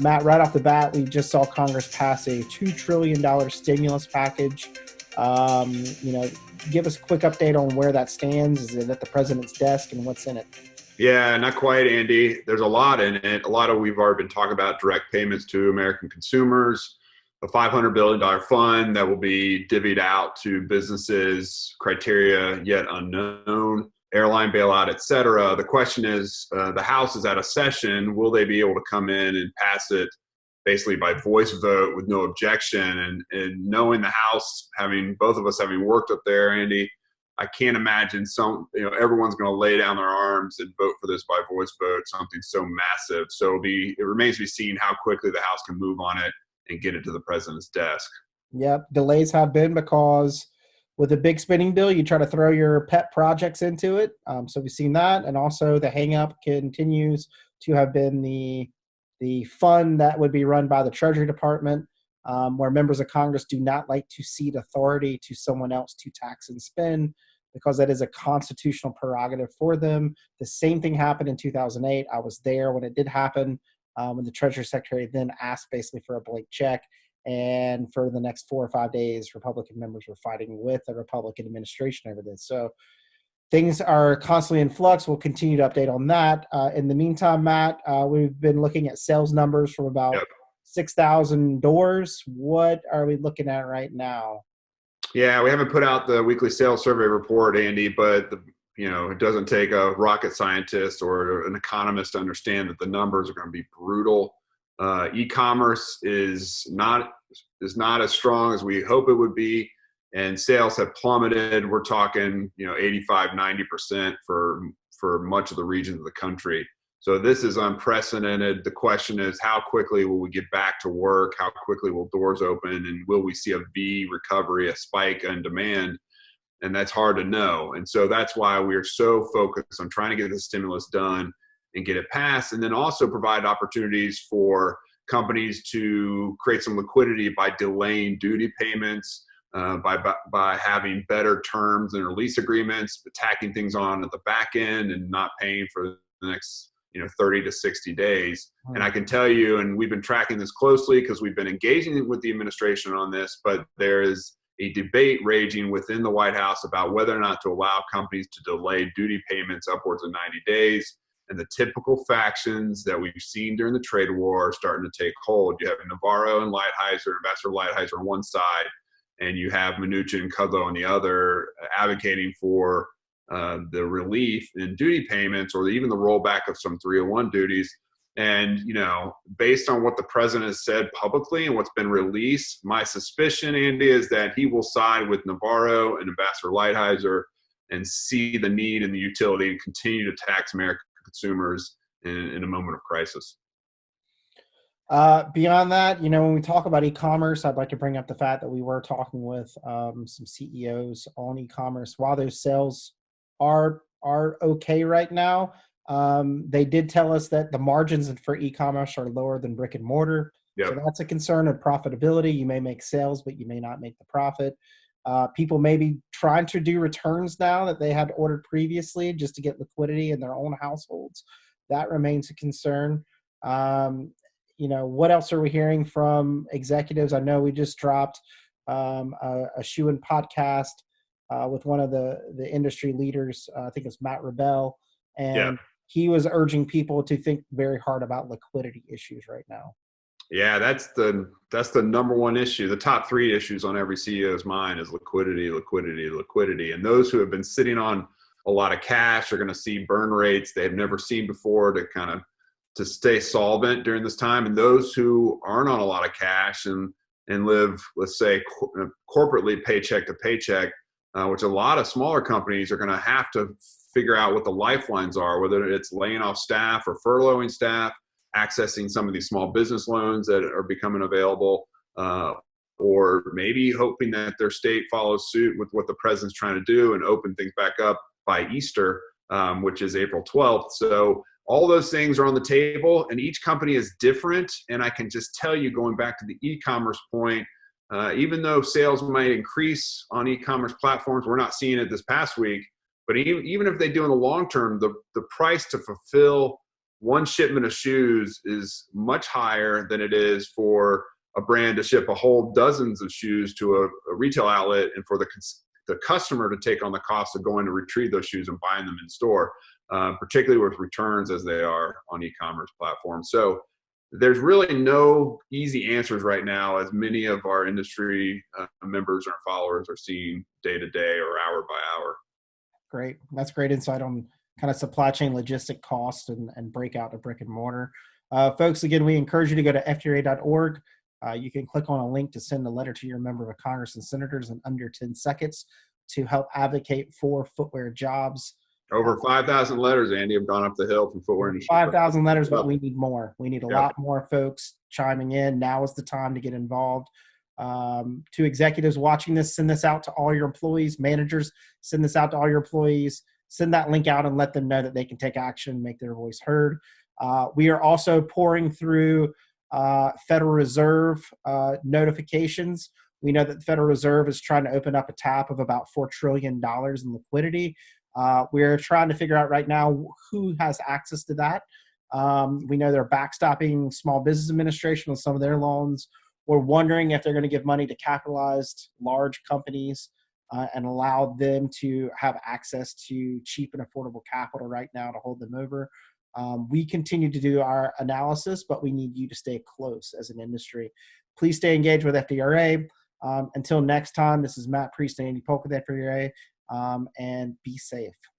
Matt, right off the bat, we just saw Congress pass a $2 trillion stimulus package. You know, give us a quick update on where that stands. Is it at the president's desk and what's in it? Yeah, not quite, Andy. There's a lot in it. A lot of we've already been talking about direct payments to American consumers, a $500 billion fund that will be divvied out to businesses, criteria yet unknown, airline bailout, et cetera. The question is, the House is at a session. Will they be able to come in and pass it basically by voice vote with no objection? And knowing the House, both of us having worked up there, Andy, I can't imagine everyone's going to lay down their arms and vote for this by voice vote, something so massive. So it remains to be seen how quickly the House can move on it and get it to the president's desk. Yep, delays have been because with a big spending bill, you try to throw your pet projects into it. So we've seen that, and also the hang-up continues to have been the fund that would be run by the Treasury Department, where members of Congress do not like to cede authority to someone else to tax and spend, because that is a constitutional prerogative for them. The same thing happened in 2008. I was there when it did happen, when the Treasury Secretary then asked basically for a blank check. And for the next 4 or 5 days, Republican members were fighting with the Republican administration over this. So things are constantly in flux. We'll continue to update on that. In the meantime, Matt, we've been looking at sales numbers from about 6,000 doors. What are we looking at right now? Yeah, we haven't put out the weekly sales survey report, Andy, but it doesn't take a rocket scientist or an economist to understand that the numbers are going to be brutal. E-commerce is not as strong as we hope it would be, and sales have plummeted. We're talking 85-90% for much of the regions of the country. So this is unprecedented. The question is, how quickly will we get back to work? How quickly will doors open? And will we see a V recovery, a spike in demand? And that's hard to know. And so that's why we're so focused on trying to get the stimulus done and get it passed, and then also provide opportunities for companies to create some liquidity by delaying duty payments, by having better terms in their lease agreements, but tacking things on at the back end and not paying for the next 30 to 60 days. And I can tell you, and we've been tracking this closely because we've been engaging with the administration on this, but there is a debate raging within the White House about whether or not to allow companies to delay duty payments upwards of 90 days. And the typical factions that we've seen during the trade war are starting to take hold. You have Navarro and Lighthizer, Ambassador Lighthizer on one side, and you have Mnuchin and Kudlow on the other, advocating for the relief in duty payments, or even the rollback of some 301 duties. And, based on what the president has said publicly and what's been released, my suspicion, Andy, is that he will side with Navarro and Ambassador Lighthizer and see the need and the utility and continue to tax American consumers in a moment of crisis. Beyond that, when we talk about e-commerce, I'd like to bring up the fact that we were talking with some CEOs on e-commerce. While those sales are okay right now, they did tell us that the margins for e-commerce are lower than brick and mortar. Yep. So that's a concern of profitability. You may make sales, but you may not make the profit. People may be trying to do returns now that they had ordered previously just to get liquidity in their own households. That remains a concern. What else are we hearing from executives? I know we just dropped a shoe-in podcast with one of the industry leaders. I think it's Matt Rebell. And he was urging people to think very hard about liquidity issues right now. Yeah, that's the number one issue. The top 3 issues on every CEO's mind is liquidity, liquidity, liquidity. And those who have been sitting on a lot of cash are going to see burn rates they've never seen before to stay solvent during this time. And those who aren't on a lot of cash and live, let's say, corporately paycheck to paycheck, which a lot of smaller companies are going to have to figure out what the lifelines are, whether it's laying off staff or furloughing staff, accessing some of these small business loans that are becoming available, or maybe hoping that their state follows suit with what the president's trying to do and open things back up by Easter, which is April 12th. So all those things are on the table, and each company is different. And I can just tell you, going back to the e-commerce point, even though sales might increase on e-commerce platforms, we're not seeing it this past week, but even if they do in the long term, the price to fulfill one shipment of shoes is much higher than it is for a brand to ship a whole dozens of shoes to a retail outlet, and for the customer to take on the cost of going to retrieve those shoes and buying them in store, particularly with returns as they are on e-commerce platforms. So there's really no easy answers right now, as many of our industry members and our followers are seeing day to day or hour by hour. Great. That's great insight on kind of supply chain logistic costs and breakout to brick and mortar. Folks, again, we encourage you to go to fdra.org. You can click on a link to send a letter to your member of Congress and senators in under 10 seconds to help advocate for footwear jobs. Over 5,000 letters, Andy, have gone up the hill from footwear industry. 5,000 letters, but we need more. We need a lot more folks chiming in. Now is the time to get involved. To executives watching this, send this out to all your employees. Managers, send this out to all your employees. Send that link out and let them know that they can take action, make their voice heard. We are also pouring through Federal Reserve notifications. We know that the Federal Reserve is trying to open up a tap of about $4 trillion in liquidity. We're trying to figure out right now who has access to that. We know they're backstopping Small Business Administration on some of their loans. We're wondering if they're going to give money to capitalized large companies and allow them to have access to cheap and affordable capital right now to hold them over. We continue to do our analysis, but we need you to stay close as an industry. Please stay engaged with FDRA. Until next time, this is Matt Priest and Andy Polk with FDRA, and be safe.